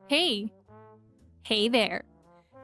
Hey! Hey there!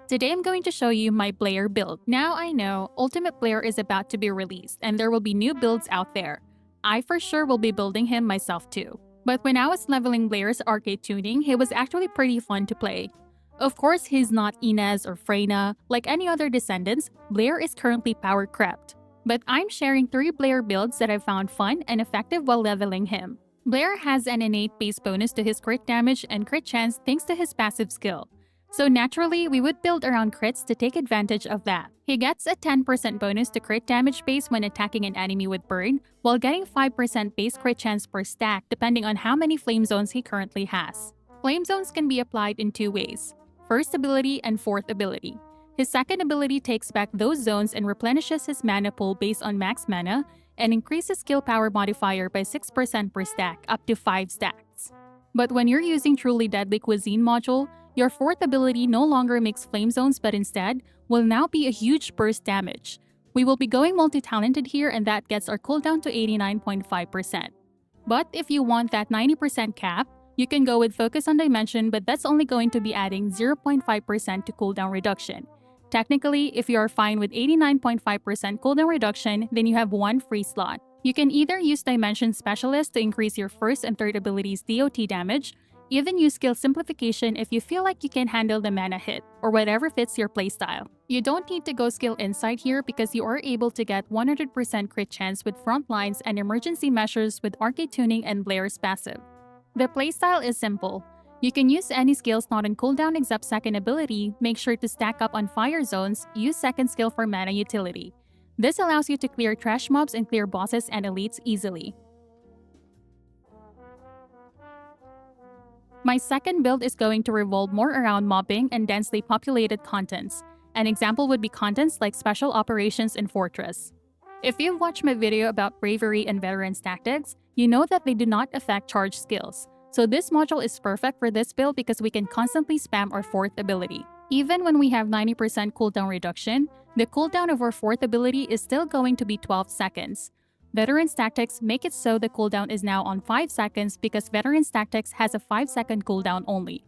Today I'm going to show you my Blair build. Now I know Ultimate Blair is about to be released and there will be new builds out there. I for sure will be building him myself too. But when I was leveling Blair's arcade tuning, he was actually pretty fun to play. Of course, he's not Inez or Freyna. Like any other Descendants, Blair is currently power crept. But I'm sharing 3 Blair builds that I found fun and effective while leveling him. Blair has an innate base bonus to his crit damage and crit chance thanks to his passive skill. So naturally, we would build around crits to take advantage of that. He gets a 10% bonus to crit damage base when attacking an enemy with burn, while getting 5% base crit chance per stack depending on how many flame zones he currently has. Flame zones can be applied in 2 ways, first ability and fourth ability. His second ability takes back those zones and replenishes his mana pool based on max mana, and increases skill power modifier by 6% per stack up to 5 stacks. But when you're using Truly Deadly Cuisine module, your fourth ability no longer makes flame zones but instead will now be a huge burst damage. We will be going multi-talented here and that gets our cooldown to 89.5%. But if you want that 90% cap, you can go with Focus on Dimension, but that's only going to be adding 0.5% to cooldown reduction. Technically, if you are fine with 89.5% cooldown reduction, then you have 1 free slot. You can either use Dimension Specialist to increase your first and third ability's DOT damage, even use Skill Simplification if you feel like you can handle the mana hit, or whatever fits your playstyle. You don't need to go Skill Insight here because you are able to get 100% crit chance with front lines and emergency measures with Arcade Tuning and Blair's passive. The playstyle is simple. You can use any skills not on cooldown except second ability, make sure to stack up on fire zones, use second skill for mana utility. This allows you to clear trash mobs and clear bosses and elites easily. My second build is going to revolve more around mobbing and densely populated contents. An example would be contents like Special Operations and Fortress. If you've watched my video about Bravery and Veterans Tactics, you know that they do not affect charge skills. So this module is perfect for this build because we can constantly spam our fourth ability. Even when we have 90% cooldown reduction, the cooldown of our fourth ability is still going to be 12 seconds. Veterans Tactics make it so the cooldown is now on 5 seconds because Veterans Tactics has a 5-second cooldown only.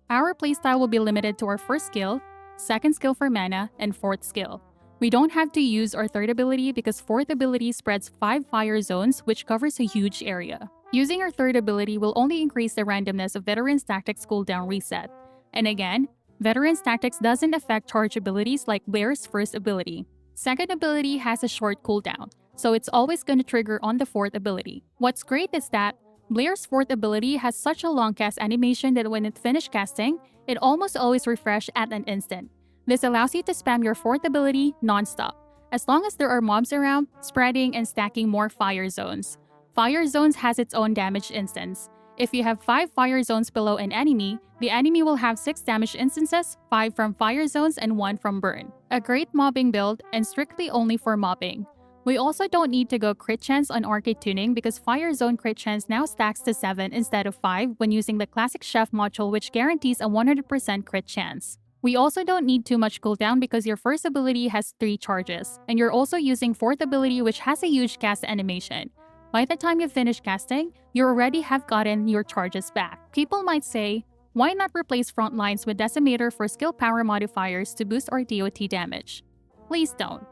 Our playstyle will be limited to our first skill, second skill for mana, and fourth skill. We don't have to use our third ability because fourth ability spreads 5 fire zones which covers a huge area. Using our third ability will only increase the randomness of Veterans Tactics cooldown reset. And again, Veterans Tactics doesn't affect charge abilities like Blair's first ability. Second ability has a short cooldown, so it's always going to trigger on the fourth ability. What's great is that Blair's fourth ability has such a long cast animation that when it finishes casting, it almost always refreshes at an instant. This allows you to spam your fourth ability non-stop, as long as there are mobs around, spreading and stacking more fire zones. Fire zones has its own damage instance. If you have 5 fire zones below an enemy, the enemy will have 6 damage instances, 5 from fire zones and 1 from burn. A great mobbing build and strictly only for mobbing. We also don't need to go crit chance on arcade tuning because fire zone crit chance now stacks to 7 instead of 5 when using the classic chef module which guarantees a 100% crit chance. We also don't need too much cooldown because your first ability has 3 charges, and you're also using fourth ability which has a huge cast animation. By the time you finish casting, you already have gotten your charges back. People might say, why not replace front lines with Decimator for skill power modifiers to boost our DOT damage? Please don't.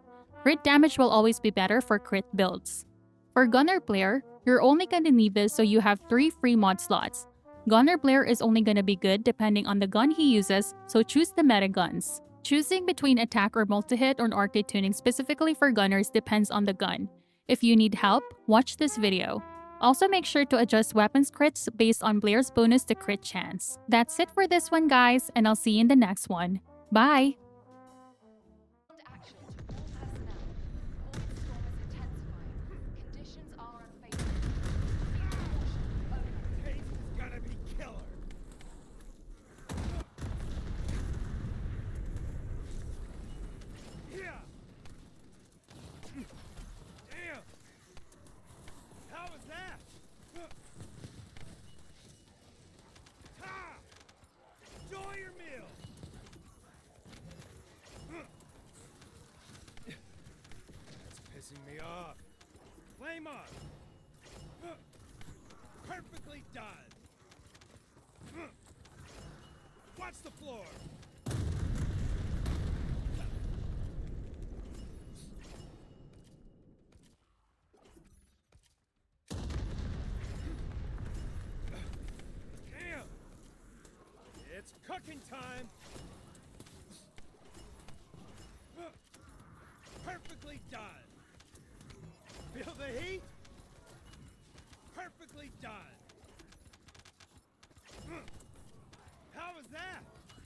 Crit damage will always be better for crit builds. For Gunner Blair, you're only gonna need this so you have 3 free mod slots. Gunner Blair is only gonna be good depending on the gun he uses, so choose the meta guns. Choosing between attack or multi-hit on arcade tuning specifically for gunners depends on the gun. If you need help, watch this video. Also make sure to adjust weapons crits based on Blair's bonus to crit chance. That's it for this one guys, and I'll see you in the next one. Bye! Enjoy your meal! the floor? Damn! It's cooking time! Perfectly done! Feel the heat? Perfectly done! How was that?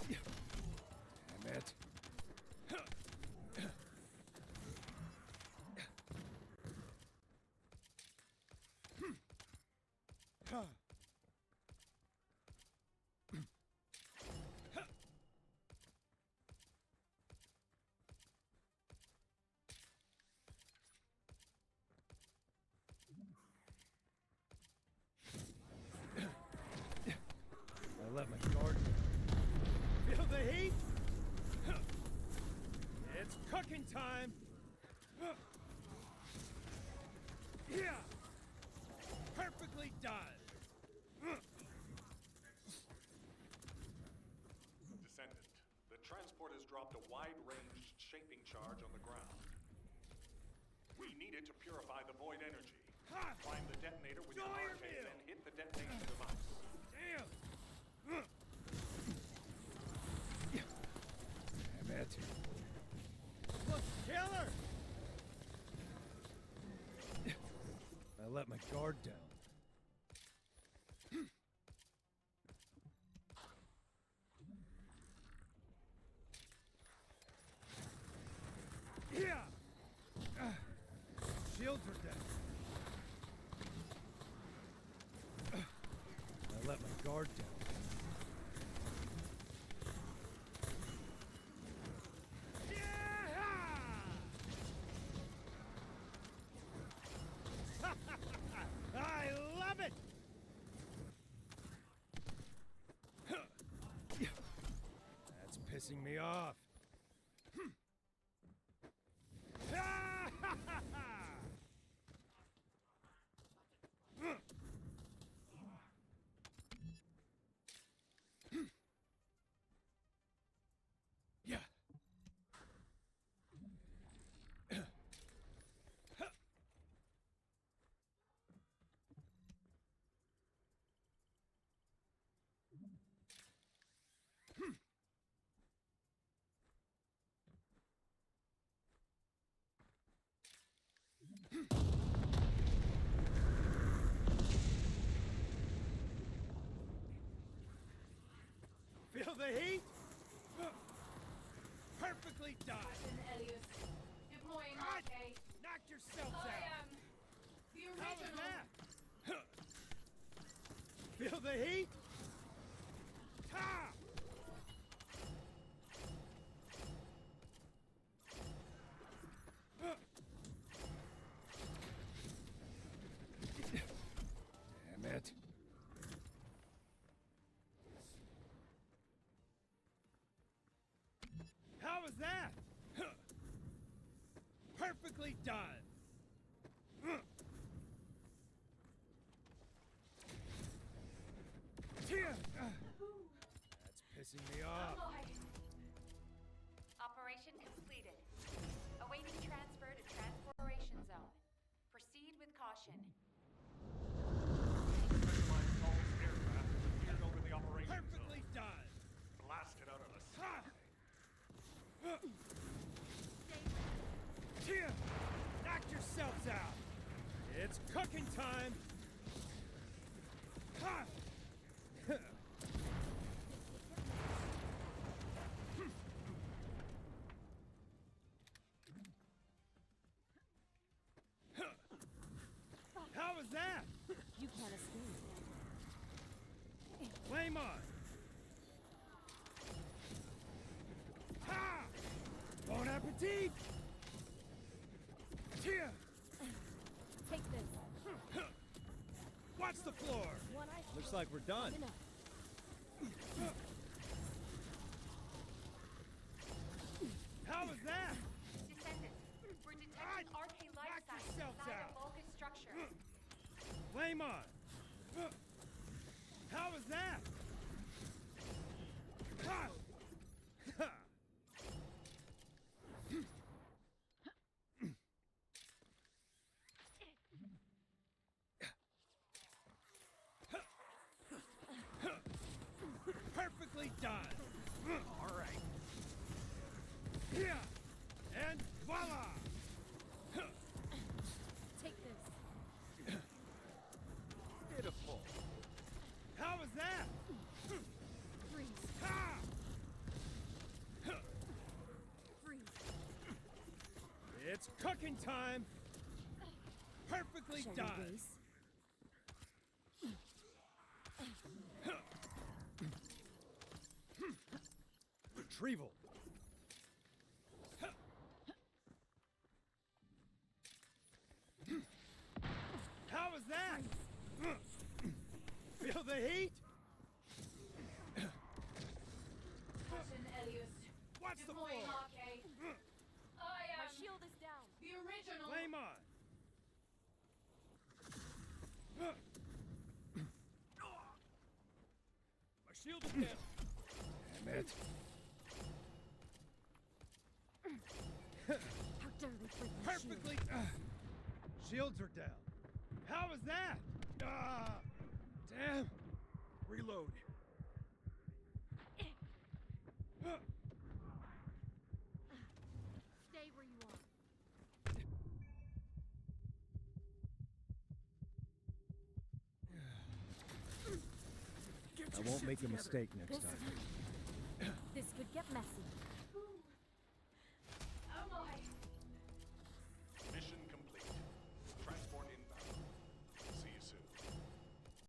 Damn it. I let my guard down. Feel the heat? It's cooking time! Yeah! Perfectly done! Descendant, the transport has dropped a wide-ranged shaping charge on the ground. We need it to purify the void energy. Find the detonator with your Arche and hit the detonation device. Damn! Damn it. Look, killer! I let my guard down. Yeah! Shields are down. I let my guard down. I love it! That's pissing me off. Yeah. Feel the heat? Perfectly done. Elias. Deploying Arche. Knock yourselves I out. am the How was original. that? Feel the heat? Ha! Damn it. How was that? Perfectly done. That's pissing me off. Operation completed. Awaiting transfer to transportation zone. Proceed with caution. Specialized Pulse aircraft has appeared over the operation Perfectly zone. done. Blasted out of the Ha! sky. Knock yourselves out. It's cooking time. Ha! How was that? You can't escape. Flame on. Ha! Bon appetit! Here! Take this. Watch the floor! One eye. Looks like we're done. Enough. How was that? Descendant, we're detecting Arche life knock signs yourselves inside out. a Vulcan structure. Flame on! How was that? Perfectly done. All right. Yeah. And voila. Take this. Beautiful. How was that? Freeze. Ha! Freeze. It's cooking time. Perfectly Shall we done. race? Retrieval. How was that? Feel the heat? Caution, Elias. Watch the Deploying floor. Arche. I My am shield is down. the original. Flame on. My shield is down. Damn it. How dare they break my shield? Perfectly. Shields are down. How was that? Damn. Reload. Stay where you are. I won't make a mistake next This, time. this could get messy.